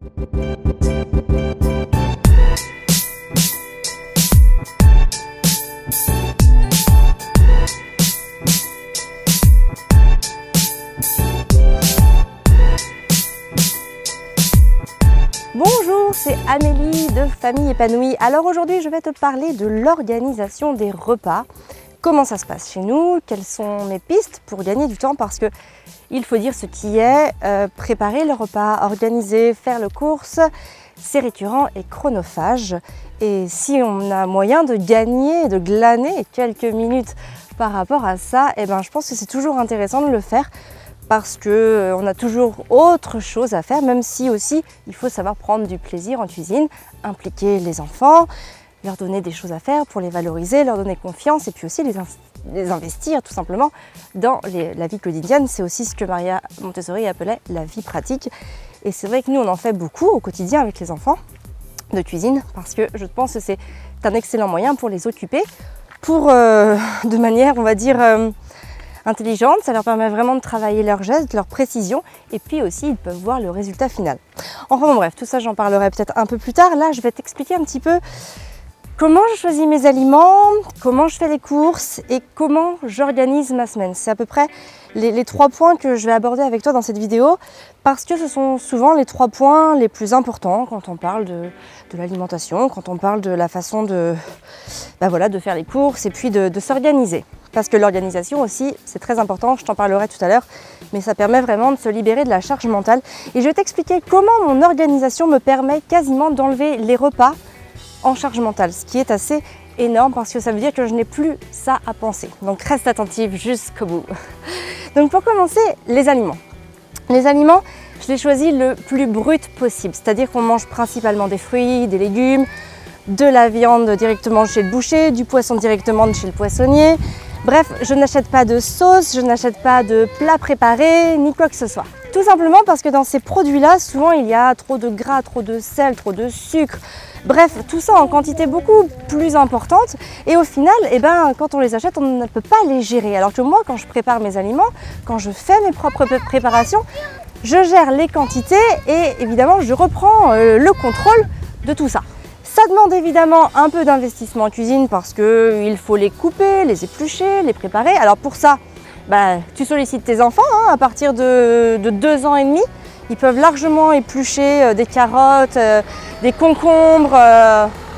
Bonjour, c'est Amélie de Famille Épanouie. Alors aujourd'hui, je vais te parler de l'organisation des repas. Comment ça se passe chez nous? Quelles sont mes pistes pour gagner du temps? Parce que il faut dire ce qui est, préparer le repas, organiser, faire les courses, c'est récurrent et chronophage. Et si on a moyen de gagner, de glaner quelques minutes par rapport à ça, eh ben, je pense que c'est toujours intéressant de le faire. Parce qu'on a toujours autre chose à faire, même si aussi il faut savoir prendre du plaisir en cuisine, impliquer les enfants, leur donner des choses à faire pour les valoriser, leur donner confiance et puis aussi les investir tout simplement dans la vie quotidienne. C'est aussi ce que Maria Montessori appelait la vie pratique. Et c'est vrai que nous on en fait beaucoup au quotidien avec les enfants de cuisine parce que je pense que c'est un excellent moyen pour les occuper, pour de manière on va dire intelligente, ça leur permet vraiment de travailler leurs gestes, leur précision et puis aussi ils peuvent voir le résultat final. Enfin bon bref, tout ça j'en parlerai peut-être un peu plus tard. Là je vais t'expliquer un petit peu comment je choisis mes aliments, comment je fais les courses et comment j'organise ma semaine. C'est à peu près les 3 points que je vais aborder avec toi dans cette vidéo parce que ce sont souvent les 3 points les plus importants quand on parle de l'alimentation, quand on parle de la façon de faire les courses et puis de s'organiser. Parce que l'organisation aussi, c'est très important, je t'en parlerai tout à l'heure, mais ça permet vraiment de se libérer de la charge mentale. Et je vais t'expliquer comment mon organisation me permet quasiment d'enlever les repas en charge mentale, ce qui est assez énorme parce que ça veut dire que je n'ai plus ça à penser. Donc reste attentive jusqu'au bout. Donc pour commencer, les aliments. Les aliments, je les choisis le plus brut possible, c'est-à-dire qu'on mange principalement des fruits, des légumes, de la viande directement chez le boucher, du poisson directement de chez le poissonnier. Bref, je n'achète pas de sauce, je n'achète pas de plats préparés, ni quoi que ce soit. Tout simplement parce que dans ces produits-là, souvent il y a trop de gras, trop de sel, trop de sucre. Bref, tout ça en quantité beaucoup plus importante. Et au final, quand on les achète, on ne peut pas les gérer. Alors que moi, quand je prépare mes aliments, quand je fais mes propres préparations, je gère les quantités et évidemment, je reprends le contrôle de tout ça. Ça demande évidemment un peu d'investissement en cuisine parce qu'il faut les couper, les éplucher, les préparer. Alors pour ça, tu sollicites tes enfants à partir de 2 ans et demi. Ils peuvent largement éplucher des carottes, des concombres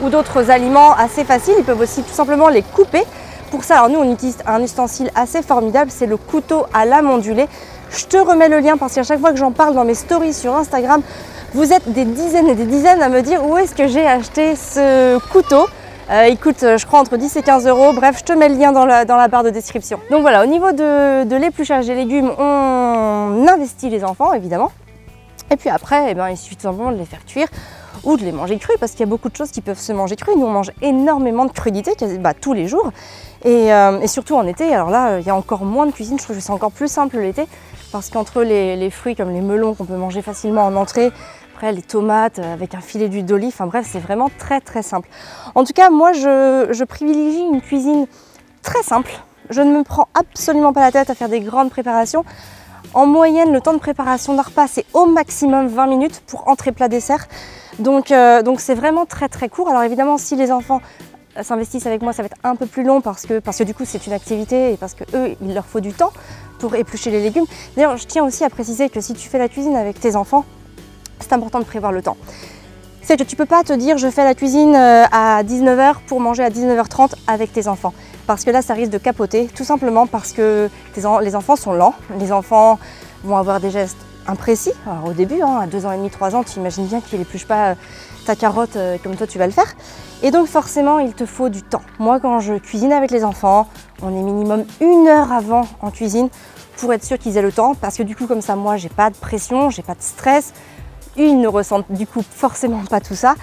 ou d'autres aliments assez faciles. Ils peuvent aussi tout simplement les couper. Pour ça, alors nous on utilise un ustensile assez formidable, c'est le couteau à lame ondulée. Je te remets le lien parce qu'à chaque fois que j'en parle dans mes stories sur Instagram, vous êtes des dizaines et des dizaines à me dire où est-ce que j'ai acheté ce couteau. Il coûte je crois entre 10 et 15 €. Bref, je te mets le lien dans la barre de description. Donc voilà, au niveau de l'épluchage des légumes, on investit les enfants évidemment. Et puis après, il suffit tout simplement de les faire cuire ou de les manger crus parce qu'il y a beaucoup de choses qui peuvent se manger crus. Nous on mange énormément de crudités tous les jours et surtout en été. Alors là, il y a encore moins de cuisine, je trouve que c'est encore plus simple l'été parce qu'entre les fruits comme les melons qu'on peut manger facilement en entrée, après les tomates avec un filet d'huile d'olive, enfin bref, c'est vraiment très très simple. En tout cas, moi je privilégie une cuisine très simple. Je ne me prends absolument pas la tête à faire des grandes préparations. En moyenne, le temps de préparation d'un repas, c'est au maximum 20 minutes pour entrée, plat, dessert. Donc c'est vraiment très très court. Alors évidemment, si les enfants s'investissent avec moi, ça va être un peu plus long parce que du coup c'est une activité et parce que eux, il leur faut du temps pour éplucher les légumes. D'ailleurs, je tiens aussi à préciser que si tu fais la cuisine avec tes enfants, c'est important de prévoir le temps. C'est que tu ne peux pas te dire je fais la cuisine à 19 h pour manger à 19 h 30 avec tes enfants. Parce que là, ça risque de capoter, tout simplement parce que les enfants sont lents. Les enfants vont avoir des gestes imprécis. Alors, au début, à 2 ans et demi, 3 ans, tu imagines bien qu'il n'épluche pas ta carotte comme toi tu vas le faire. Et donc forcément, il te faut du temps. Moi, quand je cuisine avec les enfants, on est minimum 1 heure avant en cuisine pour être sûr qu'ils aient le temps. Parce que du coup, comme ça, moi, j'ai pas de pression, j'ai pas de stress. Ils ne ressentent du coup forcément pas tout ça.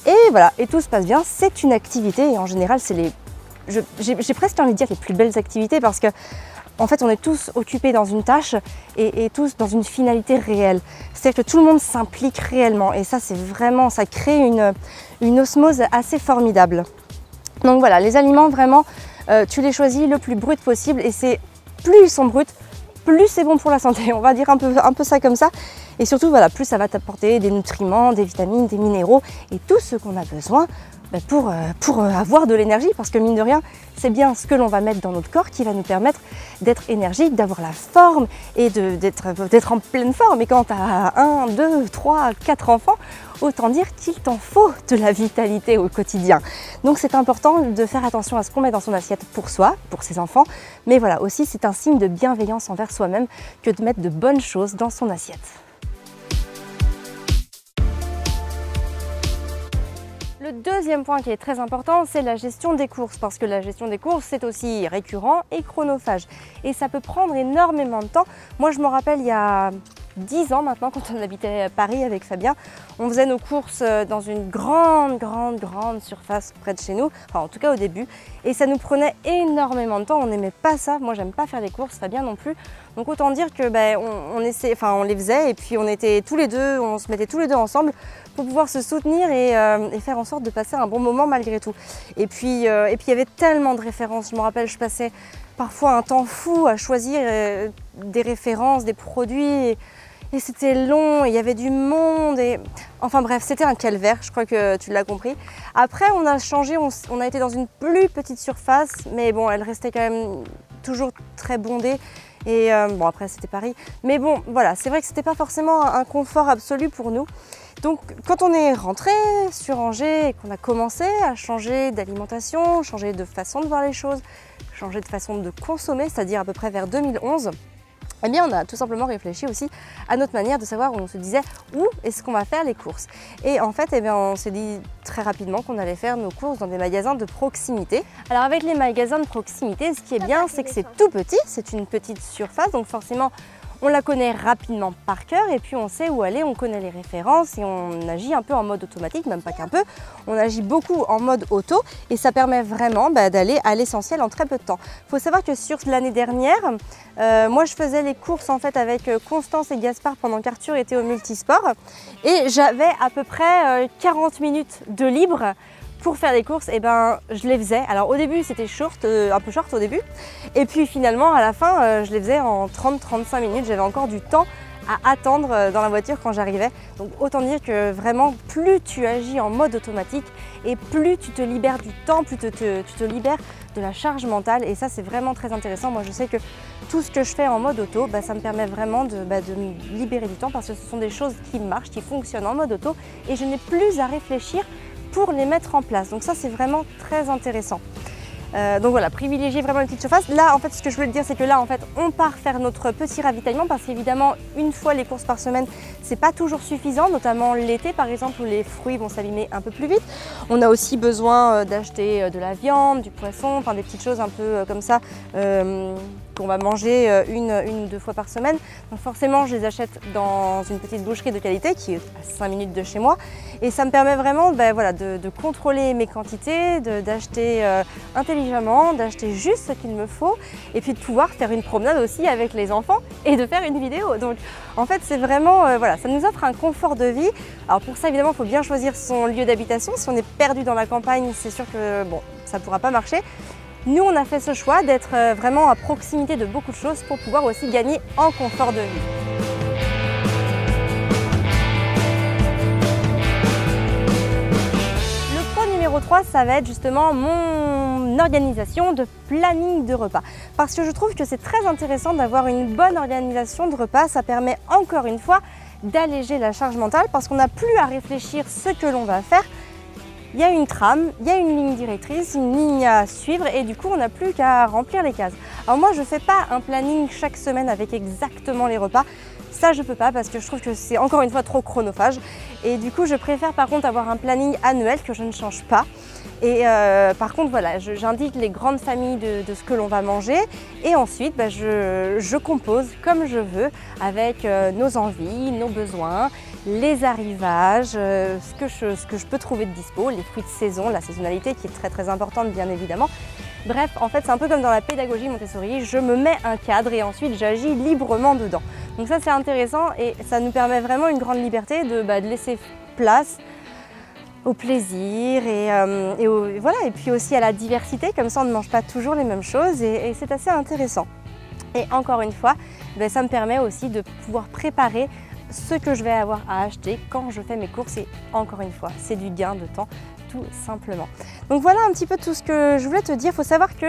Et voilà, et tout se passe bien. C'est une activité et en général, c'est j'ai presque envie de dire les plus belles activités parce que en fait, on est tous occupés dans une tâche et tous dans une finalité réelle. C'est-à-dire que tout le monde s'implique réellement et ça, c'est vraiment, ça crée une osmose assez formidable. Donc voilà, les aliments, vraiment, tu les choisis le plus brut possible et c'est plus ils sont bruts, plus c'est bon pour la santé. On va dire un peu ça comme ça. Et surtout, voilà, plus ça va t'apporter des nutriments, des vitamines, des minéraux et tout ce qu'on a besoin pour avoir de l'énergie, parce que mine de rien, c'est bien ce que l'on va mettre dans notre corps qui va nous permettre d'être énergique, d'avoir la forme et d'être en pleine forme. Et quand tu as 1, 2, 3, 4 enfants, autant dire qu'il t'en faut de la vitalité au quotidien. Donc c'est important de faire attention à ce qu'on met dans son assiette pour soi, pour ses enfants, mais voilà, aussi c'est un signe de bienveillance envers soi-même que de mettre de bonnes choses dans son assiette. Le deuxième point qui est très important, c'est la gestion des courses, parce que la gestion des courses, c'est aussi récurrent et chronophage. Et ça peut prendre énormément de temps. Moi, je me rappelle, il y a 10 ans maintenant, quand on habitait à Paris avec Fabien, on faisait nos courses dans une grande surface près de chez nous, enfin en tout cas au début, et ça nous prenait énormément de temps, on n'aimait pas ça, moi j'aime pas faire les courses, Fabien non plus, donc autant dire que on les faisait et puis on se mettait tous les deux ensemble pour pouvoir se soutenir et faire en sorte de passer un bon moment malgré tout. Et puis il y avait tellement de références, je me rappelle, je passais parfois un temps fou à choisir des références, des produits, et c'était long, il y avait du monde, et enfin bref, c'était un calvaire, je crois que tu l'as compris. Après, on a changé, on a été dans une plus petite surface, mais bon, elle restait quand même toujours très bondée. Et bon, après, c'était Paris. Mais bon, voilà, c'est vrai que c'était pas forcément un confort absolu pour nous. Donc, quand on est rentré sur Angers et qu'on a commencé à changer d'alimentation, changer de façon de voir les choses, changer de façon de consommer, c'est-à-dire à peu près vers 2011, eh bien, on a tout simplement réfléchi aussi à notre manière de savoir où on se disait où est-ce qu'on va faire les courses. Et en fait, eh bien, on s'est dit très rapidement qu'on allait faire nos courses dans des magasins de proximité. Alors avec les magasins de proximité, ce qui est bien, c'est que c'est tout petit, c'est une petite surface, donc forcément, on la connaît rapidement par cœur et puis on sait où aller, on connaît les références et on agit un peu en mode automatique, même pas qu'un peu, on agit beaucoup en mode auto et ça permet vraiment d'aller à l'essentiel en très peu de temps. Il faut savoir que sur l'année dernière, moi je faisais les courses en fait avec Constance et Gaspard pendant qu'Arthur était au multisport et j'avais à peu près 40 minutes de libre. Pour faire les courses, eh ben, je les faisais. Alors au début c'était un peu short au début, et puis finalement à la fin je les faisais en 30-35 minutes. J'avais encore du temps à attendre dans la voiture quand j'arrivais. Donc autant dire que vraiment plus tu agis en mode automatique et plus tu te libères du temps, plus tu te libères de la charge mentale, et ça c'est vraiment très intéressant. Moi je sais que tout ce que je fais en mode auto, ça me permet vraiment de me libérer du temps parce que ce sont des choses qui marchent, qui fonctionnent en mode auto et je n'ai plus à réfléchir pour les mettre en place. Donc ça c'est vraiment très intéressant. Donc voilà, privilégier vraiment une petite surface. Là en fait ce que je voulais te dire, c'est que là en fait on part faire notre petit ravitaillement, parce qu'évidemment une fois les courses par semaine c'est pas toujours suffisant, notamment l'été par exemple où les fruits vont s'abîmer un peu plus vite. On a aussi besoin d'acheter de la viande, du poisson, enfin des petites choses un peu comme ça qu'on va manger une ou deux fois par semaine. Donc forcément je les achète dans une petite boucherie de qualité qui est à 5 minutes de chez moi, et ça me permet vraiment voilà, de contrôler mes quantités, d'acheter intelligemment, d'acheter juste ce qu'il me faut, et puis de pouvoir faire une promenade aussi avec les enfants et de faire une vidéo. Donc en fait c'est vraiment, voilà, ça nous offre un confort de vie. Alors pour ça évidemment il faut bien choisir son lieu d'habitation. Si on est perdu dans la campagne, c'est sûr que bon, ça ne pourra pas marcher. Nous on a fait ce choix d'être vraiment à proximité de beaucoup de choses pour pouvoir aussi gagner en confort de vie. Numéro 3, ça va être justement mon organisation de planning de repas. Parce que je trouve que c'est très intéressant d'avoir une bonne organisation de repas. Ça permet encore une fois d'alléger la charge mentale parce qu'on n'a plus à réfléchir ce que l'on va faire. Il y a une trame, il y a une ligne directrice, une ligne à suivre, et du coup on n'a plus qu'à remplir les cases. Alors moi je ne fais pas un planning chaque semaine avec exactement les repas. Ça je peux pas parce que je trouve que c'est encore une fois trop chronophage, et du coup je préfère par contre avoir un planning annuel que je ne change pas. Et par contre voilà, j'indique les grandes familles de ce que l'on va manger, et ensuite je compose comme je veux avec nos envies, nos besoins, les arrivages, ce que je peux trouver de dispo, les fruits de saison, la saisonnalité qui est très importante bien évidemment. Bref, en fait c'est un peu comme dans la pédagogie Montessori, je me mets un cadre et ensuite j'agis librement dedans. Donc ça c'est intéressant et ça nous permet vraiment une grande liberté de laisser place au plaisir voilà, et puis aussi à la diversité, comme ça on ne mange pas toujours les mêmes choses, et c'est assez intéressant. Et encore une fois, ça me permet aussi de pouvoir préparer ce que je vais avoir à acheter quand je fais mes courses et encore une fois, c'est du gain de temps tout simplement. Donc voilà un petit peu tout ce que je voulais te dire. Il faut savoir que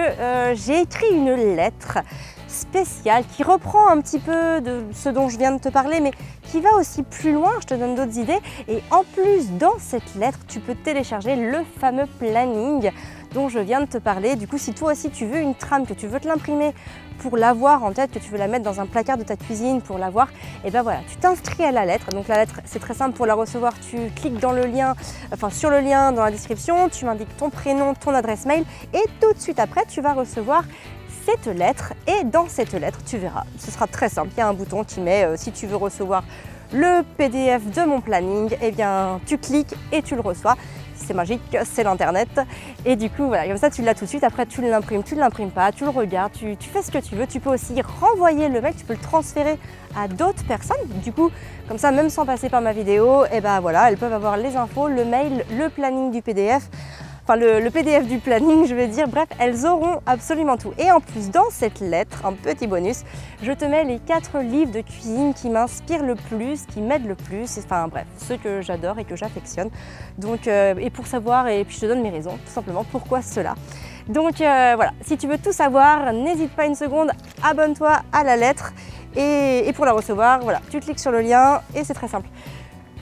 j'ai écrit une lettre spéciale qui reprend un petit peu de ce dont je viens de te parler, mais qui va aussi plus loin. Je te donne d'autres idées et en plus dans cette lettre tu peux télécharger le fameux planning dont je viens de te parler. Du coup, si toi aussi tu veux une trame, que tu veux te l'imprimer pour l'avoir en tête, que tu veux la mettre dans un placard de ta cuisine pour l'avoir, et ben voilà, tu t'inscris à la lettre. Donc la lettre, c'est très simple pour la recevoir, tu cliques dans le lien, enfin sur le lien dans la description, tu m'indiques ton prénom, ton adresse mail et tout de suite après tu vas recevoir cette lettre et dans cette lettre tu verras, ce sera très simple, il y a un bouton qui met si tu veux recevoir le PDF de mon planning, et bien tu cliques et tu le reçois. C'est magique, c'est l'internet et du coup voilà, comme ça tu l'as tout de suite. Après tu l'imprimes pas, tu le regardes, tu fais ce que tu veux. Tu peux aussi renvoyer le mail, tu peux le transférer à d'autres personnes. Du coup comme ça, même sans passer par ma vidéo, et ben voilà, elles peuvent avoir les infos, le mail, le planning du PDF. Enfin le PDF du planning, je vais dire, bref, elles auront absolument tout. Et en plus, dans cette lettre, un petit bonus, je te mets les 4 livres de cuisine qui m'inspirent le plus, qui m'aident le plus, enfin bref, ceux que j'adore et que j'affectionne. Donc, et pour savoir, et puis je te donne mes raisons, tout simplement, pourquoi cela. Donc voilà, si tu veux tout savoir, n'hésite pas une seconde, abonne-toi à la lettre et pour la recevoir, voilà, tu cliques sur le lien et c'est très simple.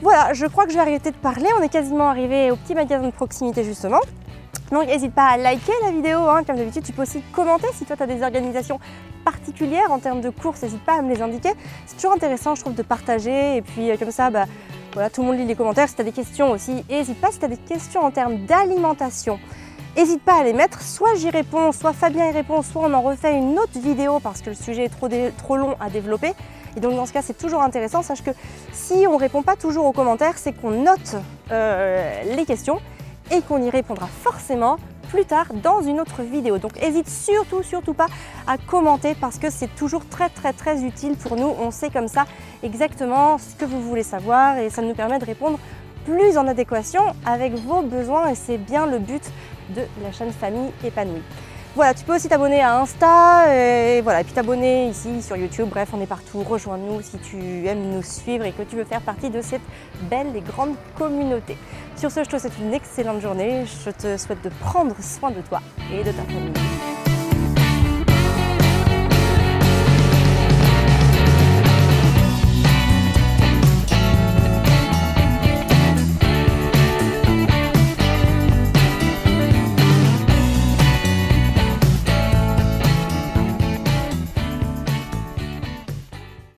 Voilà, je crois que je vais arrêter de parler, on est quasiment arrivé au petit magasin de proximité justement. Donc n'hésite pas à liker la vidéo, hein, comme d'habitude. Tu peux aussi commenter si toi tu as des organisations particulières en termes de courses, n'hésite pas à me les indiquer. C'est toujours intéressant je trouve de partager et puis comme ça bah, voilà, tout le monde lit les commentaires. Si tu as des questions aussi, n'hésite pas. Si tu as des questions en termes d'alimentation, n'hésite pas à les mettre, soit j'y réponds, soit Fabien y répond, soit on en refait une autre vidéo parce que le sujet est trop long à développer. Et donc dans ce cas, c'est toujours intéressant. Sache que si on ne répond pas toujours aux commentaires, c'est qu'on note les questions et qu'on y répondra forcément plus tard dans une autre vidéo. Donc n'hésite surtout pas à commenter parce que c'est toujours très utile pour nous. On sait comme ça exactement ce que vous voulez savoir et ça nous permet de répondre plus en adéquation avec vos besoins et c'est bien le but de la chaîne Famille Épanouie. Voilà, tu peux aussi t'abonner à Insta et voilà, et puis t'abonner ici sur YouTube. Bref, on est partout. Rejoins-nous si tu aimes nous suivre et que tu veux faire partie de cette belle et grande communauté. Sur ce, je te souhaite une excellente journée. Je te souhaite de prendre soin de toi et de ta famille.